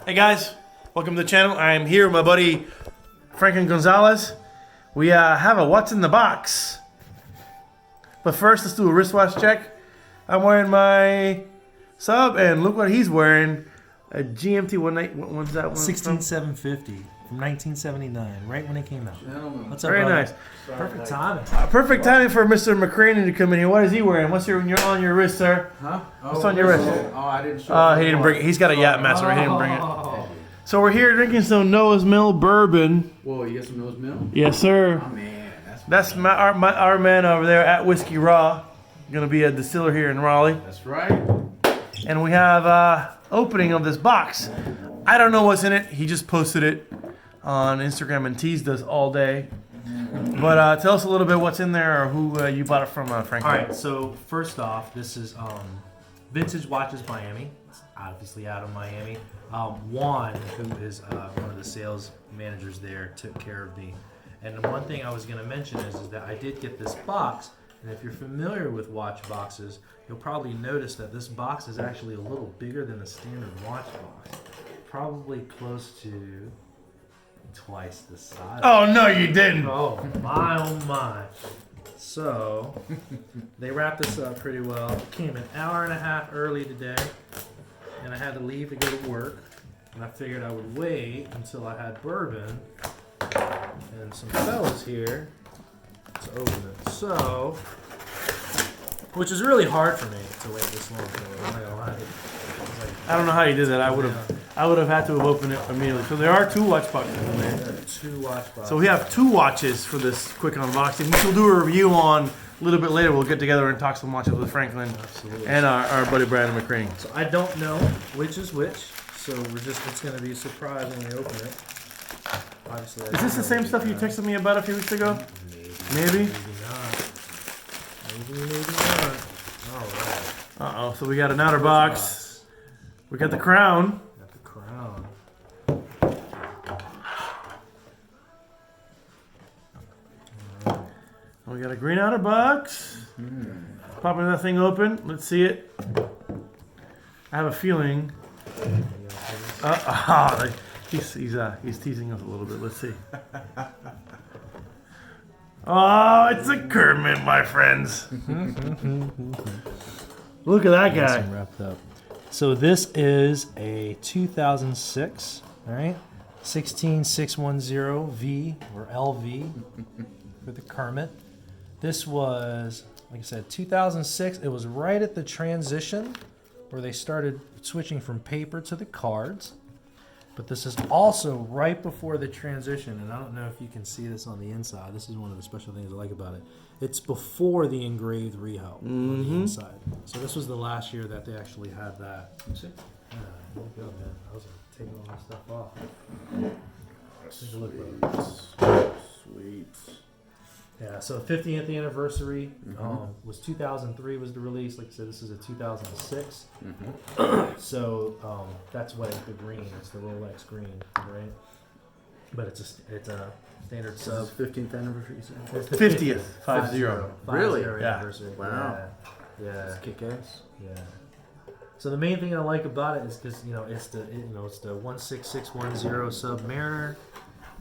Hey guys, welcome to the channel. I'm here with my buddy Franklin Gonzalez. We have a what's in the box. But first, let's do a wristwatch check. I'm wearing my sub, and look what he's wearing. A GMT what's that one? 16750 from 1979, right when it came out. What's up, Very brother? nice. Perfect timing. Perfect timing for Mr. McCraney to come in here. What is he wearing? What's on your wrist, sir? Huh? What's on your wrist? Oh, I didn't show He didn't bring it. He's got a yacht master. He didn't bring it. So we're here drinking some Noah's Mill bourbon. Whoa, you got some Noah's Mill? Yes, sir. Oh, man. That's our man over there at Whiskey Raw. Gonna be a distiller here in Raleigh. That's right. And we have opening of this box. I don't know what's in it. He just posted it on Instagram and teased us all day. But tell us a little bit what's in there or who you bought it from, Frank. All right, so first off, this is Vintage Watches Miami. It's obviously out of Miami. Juan, who is one of the sales managers there, took care of me. And the one thing I was going to mention is that I did get this box. And if you're familiar with watch boxes, you'll probably notice that this box is actually a little bigger than a standard watch box. Probably close to twice the size. Oh, no, you didn't. Oh my. So, they wrapped this up pretty well. Came an hour and a half early today, and I had to leave to go to work. And I figured I would wait until I had bourbon and some fellas here to open it. So, which is really hard for me to wait this long. I don't know how you did that. I would have had to have opened it immediately. So there are two watch boxes in there. Two watch boxes. So we have two watches for this quick unboxing, which we'll do a review on a little bit later. We'll get together and talk some watches with Franklin. Absolutely. And our buddy Brandon McCraney. So I don't know which is which. So it's going to be a surprise when we open it. Obviously, Is this the same stuff you texted me about a few weeks ago? Maybe? Maybe not. Maybe not. All right. Uh-oh, so we got an outer box. We got the crown. Got the crown. We got a green outer box. Popping that thing open. Let's see it. I have a feeling. He's teasing us a little bit. Let's see. Oh, it's a Kermit, my friends. Look at that guy. Nice and wrapped up. So this is a 2006, all right, 16610V or LV for the Kermit. This was, like I said, 2006. It was right at the transition where they started switching from paper to the cards. But this is also right before the transition, and I don't know if you can see this on the inside. This is one of the special things I like about it. It's before the engraved reho on the inside. So this was the last year that they actually had that. There you go, man. I was taking all my stuff off. Take a look, brother. Sweet. Yeah, so 50th anniversary was 2003 was the release. Like I said, this is a 2006. So that's why the green. It's the Rolex green, right? But it's a standard sub. 15th anniversary. It's the 50th. 50. Really? Yeah. Anniversary. Wow. Yeah. Kick ass. Yeah. So the main thing I like about it is because it's the 16610 Submariner,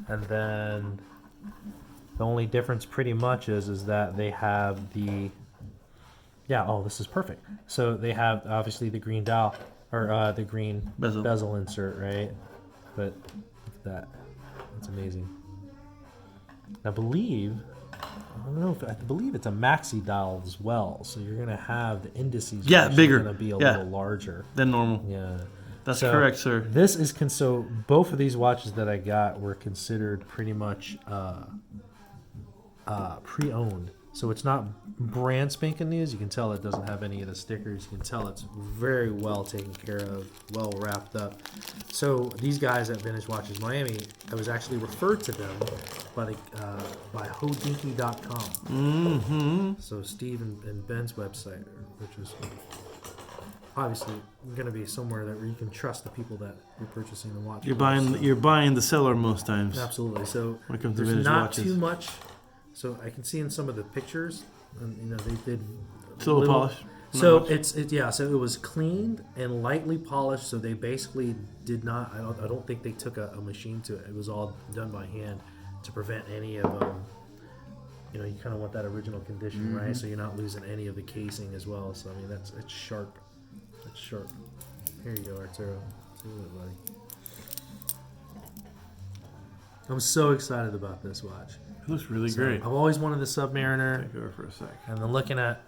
and then the only difference pretty much is that they have the this is perfect. So they have obviously the green dial or the green bezel insert, right? But look at that's amazing. I believe it's a maxi dial as well. So you're gonna have the indices. Bigger. Gonna be a little larger than normal. Yeah. That's correct, sir. This is so both of these watches that I got were considered pretty much pre-owned. So it's not brand spanking new. You can tell it doesn't have any of the stickers. You can tell it's very well taken care of, well wrapped up. So these guys at Vintage Watches Miami, I was actually referred to them by hodinky.com. So Steve and Ben's website, which is obviously going to be somewhere where you can trust the people that you're purchasing the watch. You're buying the seller most times. Absolutely. So when it comes to there's vintage not watches. too much. So I can see in some of the pictures, they did Silver polish. So much? So it was cleaned and lightly polished. So they basically did not. I don't think they took a machine to it. It was all done by hand to prevent any of you kind of want that original condition, right? So you're not losing any of the casing as well. So I mean, it's sharp. It's sharp. Here you go, Arturo. See it, buddy. I'm so excited about this watch. It looks really great. I've always wanted the Submariner. Take over for a sec. And then looking at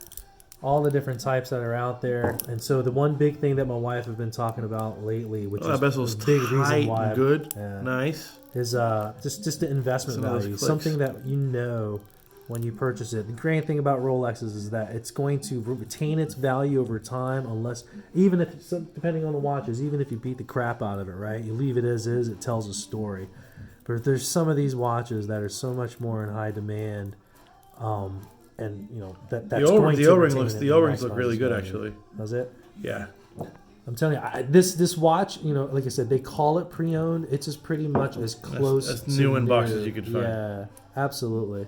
all the different types that are out there. And so the one big thing that my wife has been talking about lately, which That is bezel's the big tight reason why and good. yeah, Nice. is just the investment Some of those value. clicks. Something that when you purchase it. The great thing about Rolexes is that it's going to retain its value over time, even if depending on the watches, even if you beat the crap out of it, right? You leave it as is, it tells a story. But there's some of these watches that are so much more in high demand, and that's The going to O-rings retain it the and O-rings look maximize really its good value. actually. Does it? Yeah. I'm telling you, this watch, like I said, they call it pre-owned. It's just pretty much as close as to new in boxes you could find. Yeah, absolutely.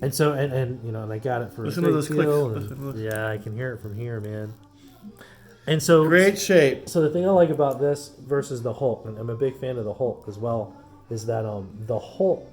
And so, and I got it for Listen a to big those deal. clicks. And, Listen. yeah, I can hear it from here, man. And so, Great shape. So the thing I like about this versus the Hulk, and I'm a big fan of the Hulk as well, is that the Hulk.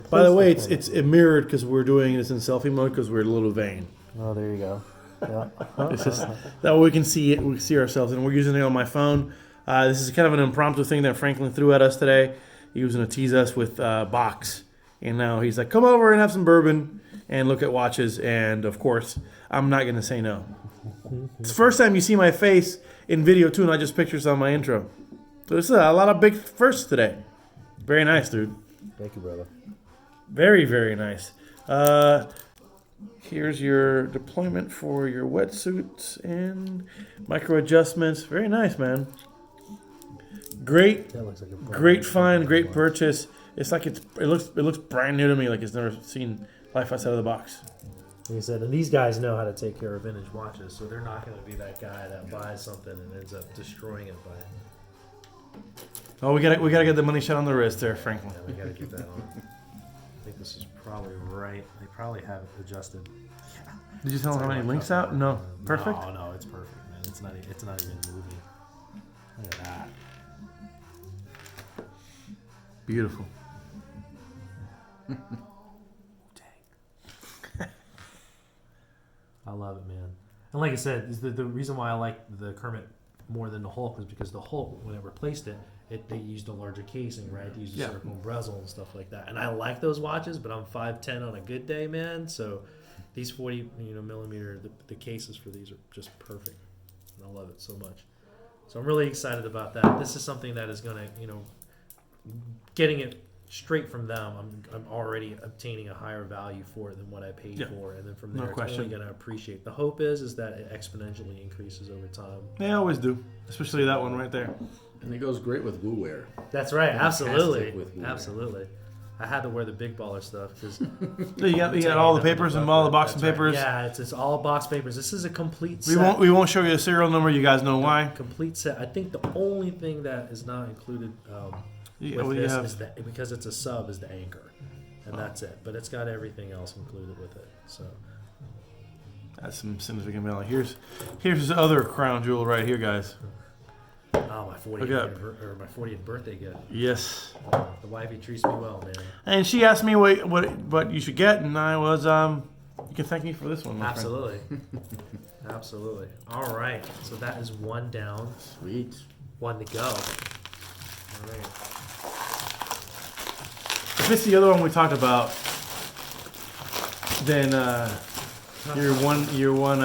By the way, Hulk. it's mirrored because we're doing this in selfie mode because we're a little vain. Oh, there you go. Yeah. It's just that way we can see it. We can see ourselves, and we're using it on my phone. This is kind of an impromptu thing that Franklin threw at us today. He was going to tease us with box, and now he's like, "Come over and have some bourbon and look at watches." And of course, I'm not going to say no. It's the first time you see my face in video too, not just pictures on my intro. So it's a lot of big firsts today. Very nice, dude. Thank you, brother. Very, very nice. Here's your deployment for your wetsuits and micro adjustments. Very nice, man. Great, That looks like a great find, great purchase. It's like it looks brand new to me, like it's never seen life outside of the box. Like I said, and these guys know how to take care of vintage watches, so they're not going to be that guy that buys something and ends up destroying it by. Oh, we gotta get the money shot on the wrist there, Franklin. Yeah, we got to get that on. I think this is probably right. They probably have it adjusted. Did you tell them how many links out? No, perfect. No, it's perfect, man. It's not even moving. Look at that. Beautiful. I love it, man. And like I said, is the reason why I like the Kermit more than the Hulk is because the Hulk, when it replaced it, they used a larger casing, right? They used a circle and bezel and stuff like that. And I like those watches, but I'm 5'10" on a good day, man. So these 40 millimeter, the cases for these are just perfect. And I love it so much. So I'm really excited about that. This is something that is going to, getting it straight from them, I'm already obtaining a higher value for it than what I paid for, and then from there it's only going to appreciate. The hope is that it exponentially increases over time. They always do, especially that one right there. And it goes great with Woo Wear. That's right, absolutely, With Woo Wear. absolutely. I had to wear the big baller stuff because You got all the papers and all the boxing papers. Yeah, it's all box papers. This is a complete We set. won't show you the serial number. You guys know why. Complete set. I think the only thing that is not included with this is that because it's a sub is the anchor, and that's it. But it's got everything else included with it. So That's some significant value. Here's the other crown jewel right here, guys. my 40th birthday gift. Yes. The wifey treats me well, man. And she asked me what you should get, and I was you can thank me for this one, my friend. Absolutely. Absolutely. All right. So that is one down, Sweet. one to go. All right. If it's the other one we talked about, then you're one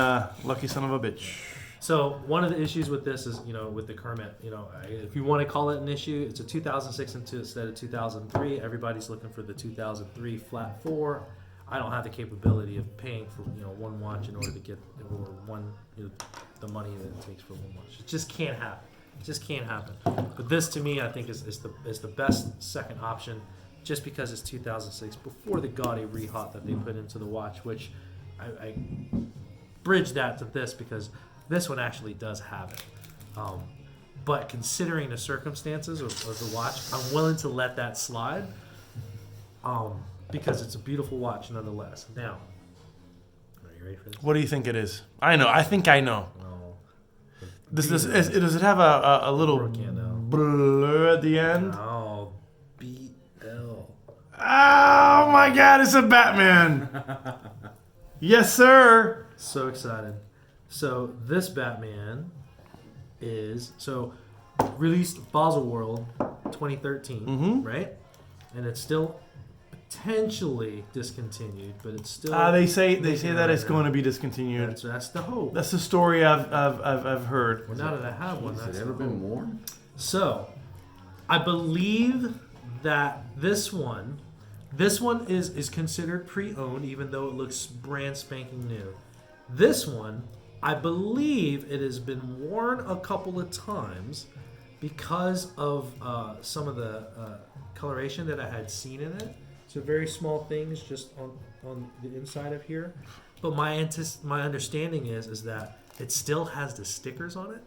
lucky son of a bitch. So one of the issues with this is, with the Kermit, if you want to call it an issue, it's a 2006 instead of 2003. Everybody's looking for the 2003 flat 4. I don't have the capability of paying for one watch in order to get the money that it takes for one watch. It just can't happen. It just can't happen. But this to me, I think is the best second option, just because it's 2006 before the gaudy rehot that they put into the watch, which I bridge that to this because this one actually does have it. But considering the circumstances of the watch, I'm willing to let that slide because it's a beautiful watch nonetheless. Now, you ready for this? What do you think it is? I know. I think I know. Oh. Does it have a little blur at the end? Oh, BL. Oh my God! It's a Batman. Yes, sir. So excited. So this Batman is released Basel World 2013, right? And it's still potentially discontinued, but it's still. They say that it's going to be discontinued. That's the hope. That's the story I've heard. Well, now that I have one, Has that's it ever the been hope. worn? So, I believe that this one is considered pre-owned, even though it looks brand spanking new. This one, I believe it has been worn a couple of times because of some of the coloration that I had seen in it. So very small things just on the inside of here. But my understanding is that it still has the stickers on it,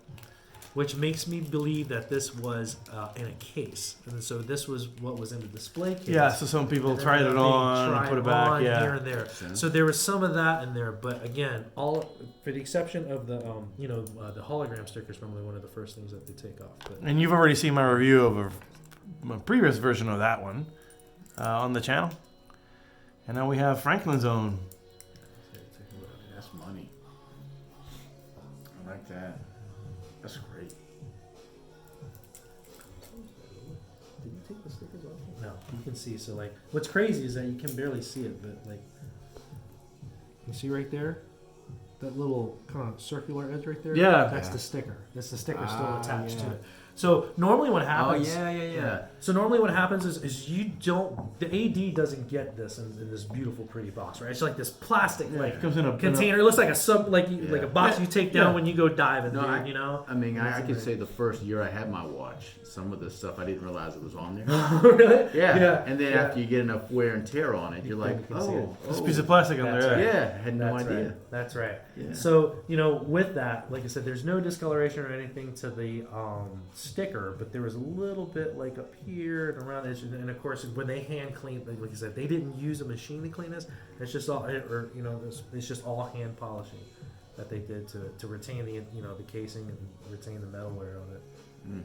which makes me believe that this was in a case. And so this was what was in the display case. Yeah, so some people tried it on and put it back. Yeah. Here and there. So there was some of that in there, but again, all for the exception of the the hologram stickers, probably one of the first things that they take off. But And you've already seen my review of a previous version of that one on the channel. And now we have Franklin's own. That's money. I like that. That's great. did you take the stickers off? No, you can see. So like, what's crazy is that you can barely see it, but like, you see right there, that little kind of circular edge right there. Yeah. That's the sticker. That's the sticker still Ah, attached to yeah. it. So normally what Oh happens? yeah. So normally what happens is you don't, the AD doesn't get this in this beautiful pretty box, right? It's like this plastic It comes in a container. It looks like like a box you take down Yeah. when you go diving, No, dude, you know? I mean, I It's could like- say the first year I had my watch, some of the stuff I didn't realize it was on there. Really? Yeah. And then yeah. after you get enough wear and tear on it, you're like, you can see it. This piece of plastic on That's there. right. yeah, I had no That's idea. right. That's right. Yeah. So, with that, like I said, there's no discoloration or anything to the sticker, but there was a little bit like up here and around the edge. And of course, when they hand clean, like I said, they didn't use a machine to clean this. It's just all, it's just all hand polishing that they did to retain the the casing and retain the metalware on it. Mm.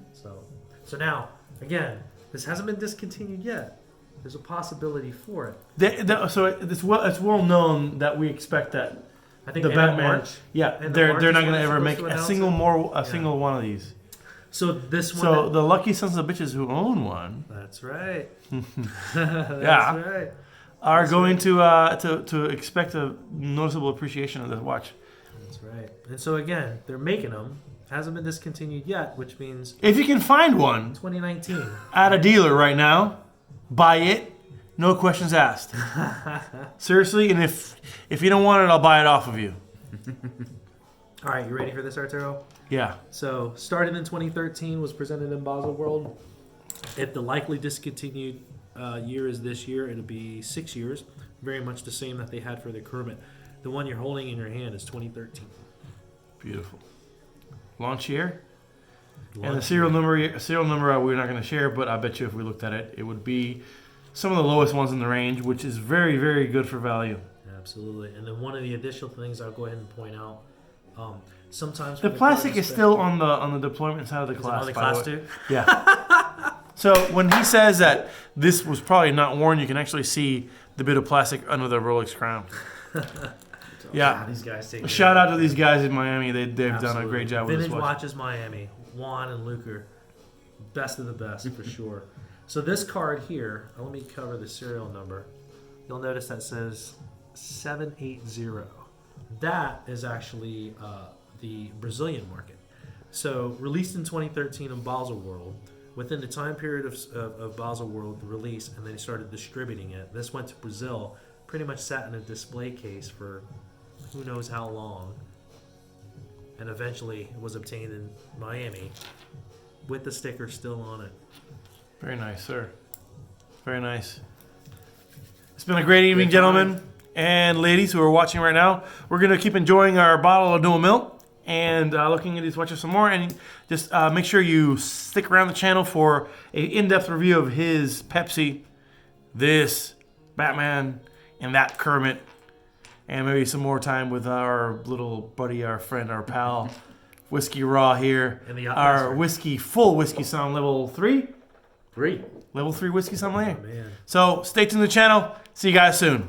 So now, again, this hasn't been discontinued yet. There's a possibility for it. So it's well known that we expect that I think the end of Batman. March. Yeah, End of they're March not is going when to it's ever supposed make to a announce it. single one of these. So this one. So the lucky sons of bitches who own one That's right. Yeah. That's right. are going to expect a noticeable appreciation of this watch. That's right. And so again, they're making them. Hasn't been discontinued yet, which means If you can find one 2019. at a dealer right now, buy it. No questions asked. Seriously, and if you don't want it, I'll buy it off of you. All right, you ready for this, Arturo? Yeah. So started in 2013, was presented in Basel World. If the likely discontinued year is this year, it'll be 6 years. Very much the same that they had for the Kermit. The one you're holding in your hand is 2013. Beautiful. Launch year. And the Launch serial number we're not going to share, but I bet you if we looked at it, it would be some of the lowest ones in the range, which is very, very good for value. Absolutely. And then one of the additional things I'll go ahead and point out. Sometimes The for plastic cars, is still on the deployment side of the is it class. on the by class way. too? Yeah. So when he says that this was probably not worn, you can actually see the bit of plastic under the Rolex crown. Yeah. These guys take Shout out to these guys in Miami. They've done a Absolutely. great job with Vintage this watch. Watches Miami. Juan and Luker. Best of the best for sure. So this card here, let me cover the serial number. You'll notice that says 780. That is actually the Brazilian market. So released in 2013 in Basel World. Within the time period of Basel World, the release, and then he started distributing it. This went to Brazil, pretty much sat in a display case for who knows how long, and eventually it was obtained in Miami with the sticker still on it. Very nice, sir. Very nice. It's been a great evening, Great time. gentlemen and ladies who are watching right now. We're going to keep enjoying our bottle of Dual Milk and looking at these watches some more. And just make sure you stick around the channel for an in-depth review of his Pepsi, this, Batman, and that Kermit. and maybe some more time with our little buddy, our friend, our pal, Whiskey Raw here. And the our full whiskey sound level 3. 3. Level 3 whiskey sommelier. Man. So stay tuned to the channel. See you guys soon.